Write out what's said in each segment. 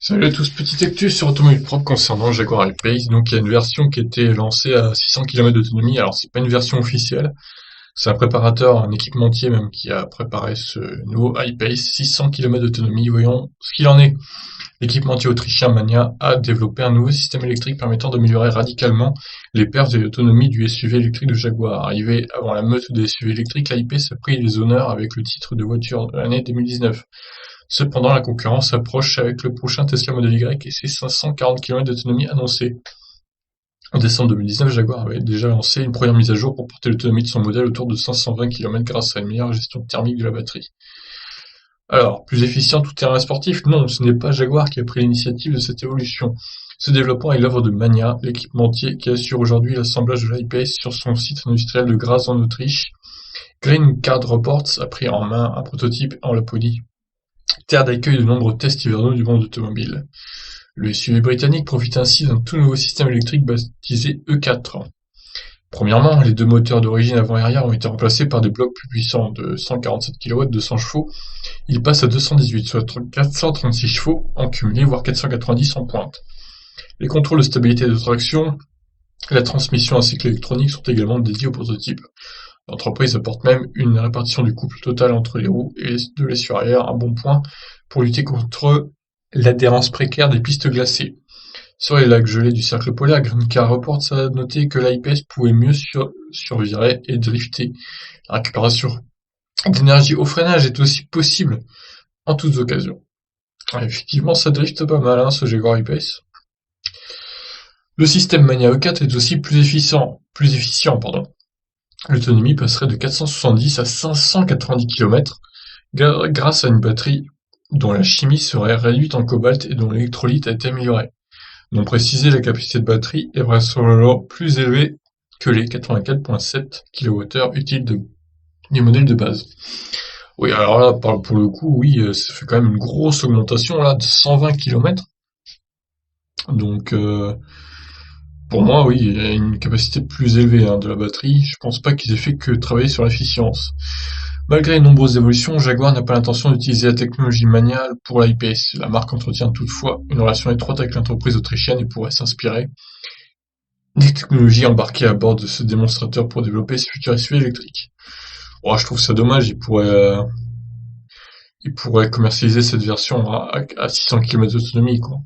Salut à tous, petite actu sur Automobile Propre concernant Jaguar I-Pace. Donc il y a une version qui a été lancée à 600 km d'autonomie. Alors c'est pas une version officielle, c'est un préparateur, un équipementier même qui a préparé ce nouveau I-Pace 600 km d'autonomie. Voyons ce qu'il en est. L'équipementier autrichien Mania a développé un nouveau système électrique permettant d'améliorer radicalement les perfs et l'autonomie du SUV électrique de Jaguar. Arrivé avant la meute des SUV électriques, l'I-Pace a pris les honneurs avec le titre de voiture de l'année 2019. Cependant, la concurrence approche avec le prochain Tesla Model Y et ses 540 km d'autonomie annoncés. En décembre 2019, Jaguar avait déjà lancé une première mise à jour pour porter l'autonomie de son modèle autour de 520 km grâce à une meilleure gestion thermique de la batterie. Alors, plus efficient tout terrain sportif? Non, ce n'est pas Jaguar qui a pris l'initiative de cette évolution. Ce développement est l'œuvre de Mania, l'équipementier qui assure aujourd'hui l'assemblage de l'I-Pace sur son site industriel de Graz en Autriche. Green Card Reports a pris en main un prototype en Laponie, terre d'accueil de nombreux tests hivernaux du monde automobile. Le SUV britannique profite ainsi d'un tout nouveau système électrique baptisé E4. Premièrement, les deux moteurs d'origine avant et arrière ont été remplacés par des blocs plus puissants de 147 kW, 200 chevaux. Ils passent à 218, soit 436 chevaux en cumulé, voire 490 en pointe. Les contrôles de stabilité et de traction et la transmission à cycle électronique sont également dédiés au prototype. L'entreprise apporte même une répartition du couple total entre les roues et de l'essieu arrière, un bon point pour lutter contre l'adhérence précaire des pistes glacées. Sur les lacs gelés du cercle polaire, Green Car Reports a noté que l'I-Pace pouvait mieux survirer et drifter. La récupération d'énergie au freinage est aussi possible en toutes occasions. Effectivement, ça drift pas mal, ce Jaguar I-Pace. Le système Mania E4 est aussi plus efficient. L'autonomie passerait de 470 à 590 km grâce à une batterie dont la chimie serait réduite en cobalt et dont l'électrolyte a été amélioré. Non précisé, la capacité de batterie est vraisemblablement plus élevée que les 84,7 kWh utiles du modèle de base. Oui, alors là, pour le coup, oui, ça fait quand même une grosse augmentation là de 120 km. Donc, pour moi, oui, il y a une capacité plus élevée de la batterie. Je pense pas qu'ils aient fait que travailler sur l'efficience. Malgré les nombreuses évolutions, Jaguar n'a pas l'intention d'utiliser la technologie Mania pour l'I-Pace. La marque entretient toutefois une relation étroite avec l'entreprise autrichienne et pourrait s'inspirer des technologies embarquées à bord de ce démonstrateur pour développer ce futur SUV électrique. Oh, je trouve ça dommage, ils pourraient commercialiser cette version à 600 km d'autonomie, quoi.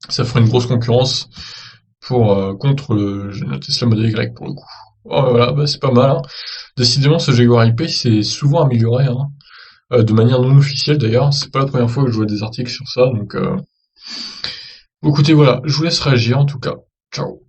Ça ferait une grosse concurrence contre le Tesla Model Y pour le coup. Oh, voilà, bah, c'est pas mal. Décidément, ce Jaguar I-Pace s'est souvent amélioré, de manière non officielle d'ailleurs. C'est pas la première fois que je vois des articles sur ça, donc écoutez, voilà, je vous laisse réagir en tout cas. Ciao.